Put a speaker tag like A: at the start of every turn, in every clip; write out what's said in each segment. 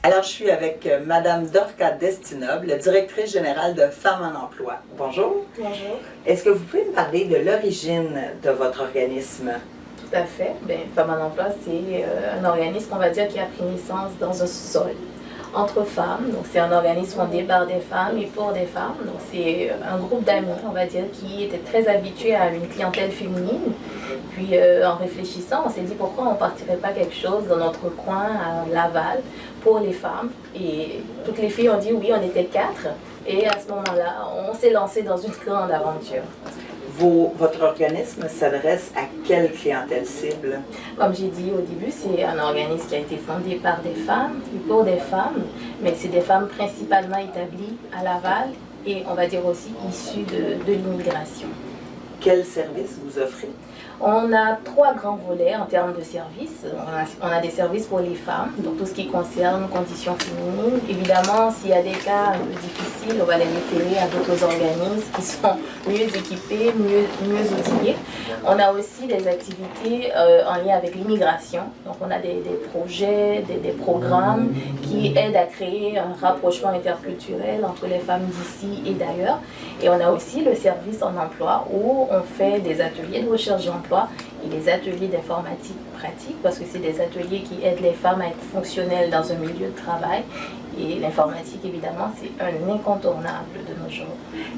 A: Alors, je suis avec Madame Dorca Destinoble, directrice générale de Femmes en emploi. Bonjour.
B: Bonjour.
A: Est-ce que vous pouvez me parler de l'origine de votre organisme?
B: Tout à fait. Femmes en emploi, c'est un organisme, on va dire, qui a pris naissance dans un sous-sol entre femmes. Donc, c'est un organisme fondé par des femmes et pour des femmes. Donc, c'est un groupe d'amis, on va dire, qui était très habitué à une clientèle féminine. Puis, en réfléchissant, on s'est dit pourquoi on ne partirait pas quelque chose dans notre coin à Laval pour les femmes. Et toutes les filles ont dit oui, on était 4. Et à ce moment-là, on s'est lancé dans une grande aventure.
A: Votre organisme s'adresse à quelle clientèle cible?
B: Comme j'ai dit au début, c'est un organisme qui a été fondé par des femmes et pour des femmes, mais c'est des femmes principalement établies à Laval et on va dire aussi issues de l'immigration.
A: Quels services vous offrez?
B: On a 3 grands volets en termes de services. On a des services pour les femmes, donc tout ce qui concerne conditions féminines. Évidemment, s'il y a des cas un peu difficiles, on va les référer à d'autres organismes qui sont mieux équipés, mieux outillés. On a aussi des activités en lien avec l'immigration. Donc on a des projets, des programmes qui aident à créer un rapprochement interculturel entre les femmes d'ici et d'ailleurs. Et on a aussi le service en emploi où on fait des ateliers de recherche d'emploi et des ateliers d'informatique pratique parce que c'est des ateliers qui aident les femmes à être fonctionnelles dans un milieu de travail. Et l'informatique, évidemment, c'est un incontournable de nos jours.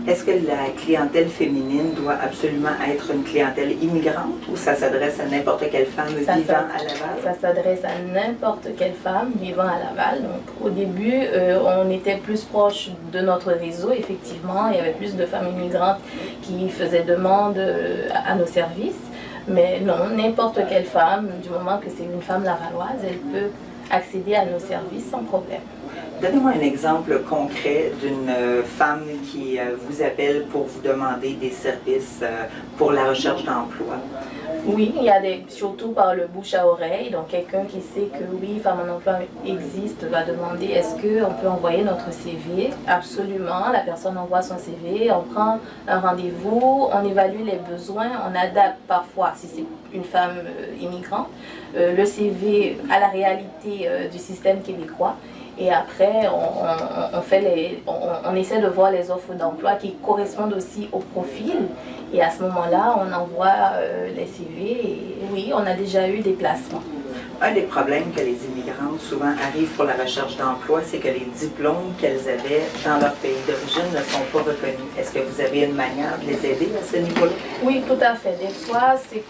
A: Est-ce que la clientèle féminine doit absolument être une clientèle immigrante ou ça s'adresse à n'importe quelle femme vivant à Laval?
B: Ça s'adresse à n'importe quelle femme vivant à Laval. Donc, au début, on était plus proche de notre réseau, effectivement. Il y avait plus de femmes immigrantes qui faisaient demande à nos services. Mais non, n'importe quelle femme, du moment que c'est une femme lavalloise, elle peut accéder à nos services sans problème.
A: Donnez-moi un exemple concret d'une femme qui vous appelle pour vous demander des services pour la recherche d'emploi.
B: Oui, il y a surtout par le bouche à oreille. Donc quelqu'un qui sait que oui, Femmes en emploi existe va demander est-ce qu'on peut envoyer notre CV? Absolument, la personne envoie son CV, on prend un rendez-vous, on évalue les besoins, on adapte parfois, si c'est une femme immigrante, le CV à la réalité du système québécois. Et après, on essaie de voir les offres d'emploi qui correspondent aussi au profil. Et à ce moment-là, on envoie les CV et oui, on a déjà eu des placements.
A: Un des problèmes que les immigrantes souvent arrivent pour la recherche d'emploi, c'est que les diplômes qu'elles avaient dans leur pays d'origine ne sont pas reconnus. Est-ce que vous avez une manière de les aider à ce niveau-là?
B: Oui, tout à fait. Des fois, c'est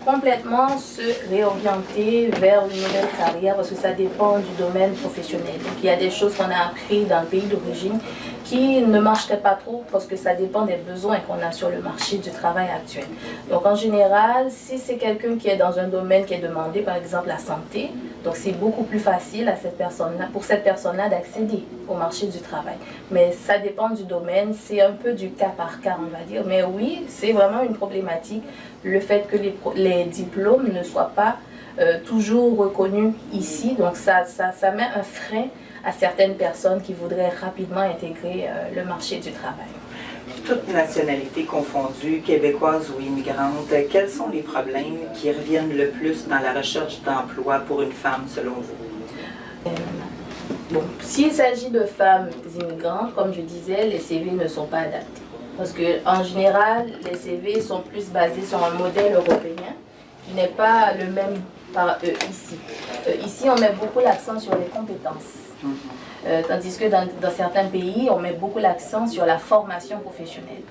B: complètement se réorienter vers une nouvelle carrière parce que ça dépend du domaine professionnel. Donc il y a des choses qu'on a appris dans le pays d'origine qui ne marcheraient pas trop parce que ça dépend des besoins qu'on a sur le marché du travail actuel. Donc en général, si c'est quelqu'un qui est dans un domaine qui est demandé, par exemple la santé, donc c'est beaucoup plus facile pour cette personne-là d'accéder au marché du travail. Mais ça dépend du domaine, c'est un peu du cas par cas, on va dire. Mais oui, c'est vraiment une problématique, le fait que les diplômes ne soient pas toujours reconnus ici. Donc ça met un frein à certaines personnes qui voudraient rapidement intégrer le marché du travail.
A: Toutes nationalités confondues, québécoises ou immigrantes, quels sont les problèmes qui reviennent le plus dans la recherche d'emploi pour une femme selon vous?
B: Bon, s'il s'agit de femmes immigrantes, comme je disais, les CV ne sont pas adaptés. Parce qu'en général, les CV sont plus basés sur un modèle européen qui n'est pas le même par ici. Ici, on met beaucoup l'accent sur les compétences. Tandis que dans certains pays, on met beaucoup l'accent sur la formation professionnelle.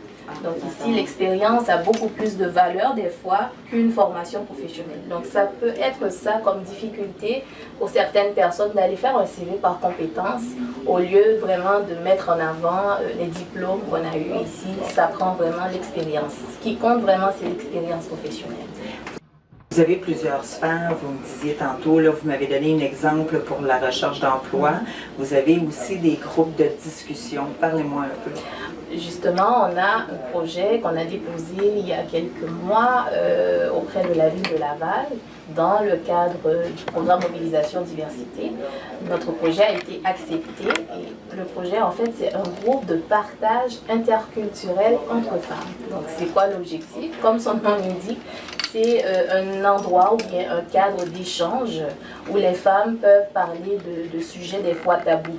B: Donc ici, l'expérience a beaucoup plus de valeur des fois qu'une formation professionnelle. Donc ça peut être ça comme difficulté pour certaines personnes d'aller faire un CV par compétence au lieu vraiment de mettre en avant les diplômes qu'on a eus ici. Ça prend vraiment l'expérience. Ce qui compte vraiment, c'est l'expérience professionnelle.
A: Vous avez plusieurs sphères, vous me disiez tantôt, là, vous m'avez donné un exemple pour la recherche d'emploi. Vous avez aussi des groupes de discussion. Parlez-moi un peu.
B: Justement, on a un projet qu'on a déposé il y a quelques mois auprès de la ville de Laval dans le cadre du programme Mobilisation Diversité. Notre projet a été accepté et le projet, en fait, c'est un groupe de partage interculturel entre femmes. Donc, c'est quoi l'objectif? Comme son nom l'indique, c'est un endroit ou bien un cadre d'échange où les femmes peuvent parler de sujets des fois tabous.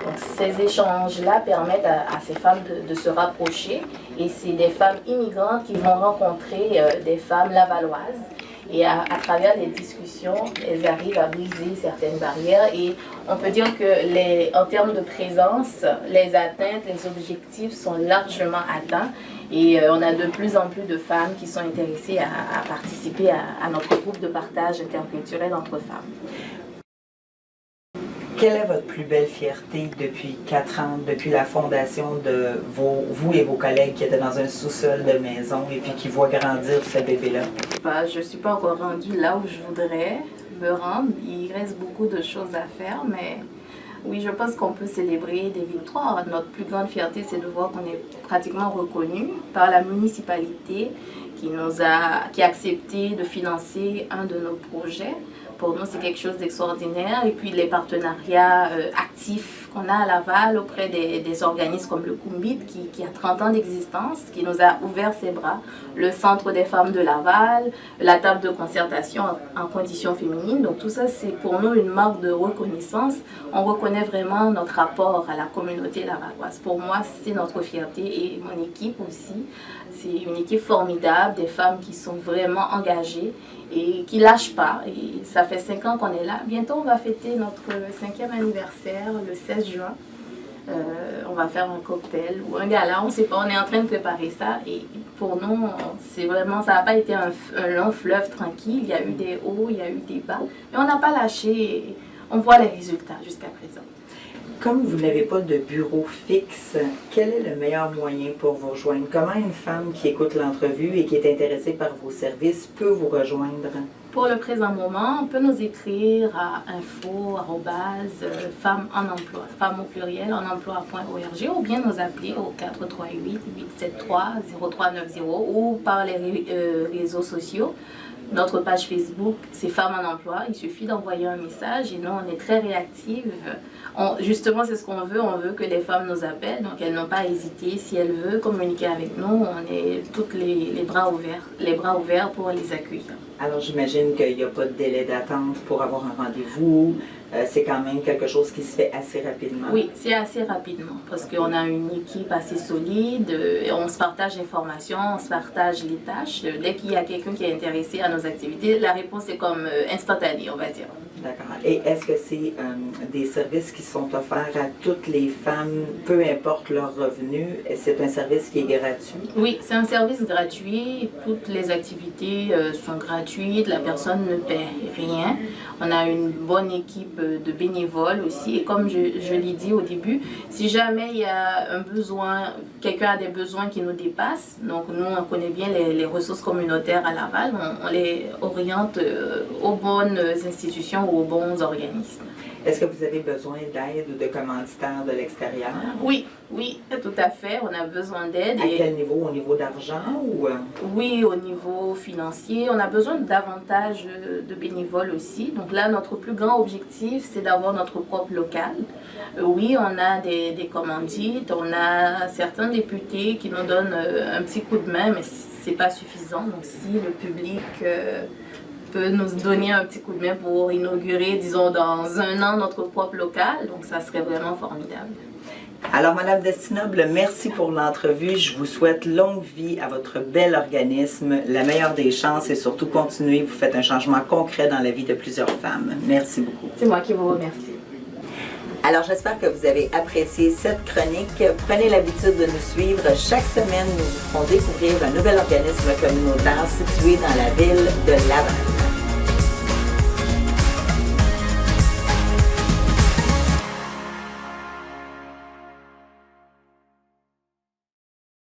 B: Donc ces échanges-là permettent à ces femmes de se rapprocher, et c'est des femmes immigrantes qui vont rencontrer des femmes lavalloises. Et à travers les discussions, elles arrivent à briser certaines barrières, et on peut dire que en termes de présence, les atteintes, les objectifs sont largement atteints, et on a de plus en plus de femmes qui sont intéressées à participer à notre groupe de partage interculturel entre femmes.
A: Quelle est votre plus belle fierté depuis 4 ans, depuis la fondation de vous et vos collègues qui étaient dans un sous-sol de maison et puis qui voient grandir ce bébé-là?
B: Je ne suis pas encore rendue là où je voudrais me rendre. Il reste beaucoup de choses à faire, mais oui, je pense qu'on peut célébrer des victoires. Notre plus grande fierté, c'est de voir qu'on est pratiquement reconnu par la municipalité qui a accepté de financer un de nos projets. Pour nous, c'est quelque chose d'extraordinaire. Et puis les partenariats actifs qu'on a à Laval auprès des organismes comme le Kumbit, qui a 30 ans d'existence, qui nous a ouvert ses bras, le Centre des femmes de Laval, la table de concertation en conditions féminines. Donc tout ça, c'est pour nous une marque de reconnaissance. On reconnaît vraiment notre rapport à la communauté lavalloise. Pour moi, c'est notre fierté, et mon équipe aussi. C'est une équipe formidable, des femmes qui sont vraiment engagées et qui ne lâchent pas. Et ça fait 5 ans qu'on est là. Bientôt, on va fêter notre 5e anniversaire, le 16 juin. On va faire un cocktail ou un gala, on ne sait pas, on est en train de préparer ça. Et pour nous, c'est vraiment, ça n'a pas été un long fleuve tranquille. Il y a eu des hauts, il y a eu des bas. Mais on n'a pas lâché, et on voit les résultats jusqu'à présent.
A: Comme vous n'avez pas de bureau fixe, quel est le meilleur moyen pour vous rejoindre? Comment une femme qui écoute l'entrevue et qui est intéressée par vos services peut vous rejoindre?
B: Pour le présent moment, on peut nous écrire à info@femmes en emploi, femmes au pluriel en emploi.org, ou bien nous appeler au 438-873-0390 ou par les réseaux sociaux. Notre page Facebook, c'est Femmes en emploi. Il suffit d'envoyer un message, et nous, on est très réactives. Justement, c'est ce qu'on veut. On veut que les femmes nous appellent, donc elles n'ont pas à hésiter. Si elles veulent communiquer avec nous, on est toutes les bras ouverts pour les accueillir.
A: Alors, j'imagine qu'il n'y a pas de délai d'attente pour avoir un rendez-vous. C'est quand même quelque chose qui se fait assez rapidement.
B: Oui, c'est assez rapidement parce qu'on a une équipe assez solide. On se partage l'information, on se partage les tâches. Dès qu'il y a quelqu'un qui est intéressé à nos activités, la réponse est comme instantanée, on va dire.
A: D'accord. Et est-ce que c'est des services qui sont offerts à toutes les femmes, peu importe leur revenu? C'est un service qui est gratuit?
B: Oui, c'est un service gratuit. Toutes les activités sont gratuites. La personne ne paie rien. On a une bonne équipe de bénévoles aussi. Et comme je l'ai dit au début, si jamais il y a un besoin, quelqu'un a des besoins qui nous dépassent, donc nous, on connaît bien les ressources communautaires à Laval, on les oriente aux bonnes institutions ou aux bons organismes.
A: Est-ce que vous avez besoin d'aide ou de commanditaires de l'extérieur?
B: Oui, tout à fait. On a besoin d'aide.
A: À quel niveau? Au niveau d'argent ou?
B: Oui, au niveau financier. On a besoin davantage de bénévoles aussi. Donc là, notre plus grand objectif, c'est d'avoir notre propre local. Oui, on a des commandites, on a certains députés qui nous donnent un petit coup de main, mais c'est pas suffisant. Donc si le public peut nous donner un petit coup de main pour inaugurer, disons, dans 1 an, notre propre local, donc ça serait vraiment formidable.
A: Alors, Madame Destinoble, merci pour l'entrevue. Je vous souhaite longue vie à votre bel organisme, la meilleure des chances, et surtout continuez, vous faites un changement concret dans la vie de plusieurs femmes. Merci beaucoup.
B: C'est moi qui vous remercie.
A: Alors, j'espère que vous avez apprécié cette chronique. Prenez l'habitude de nous suivre. Chaque semaine, nous vous ferons découvrir un nouvel organisme communautaire situé dans la ville de Laval.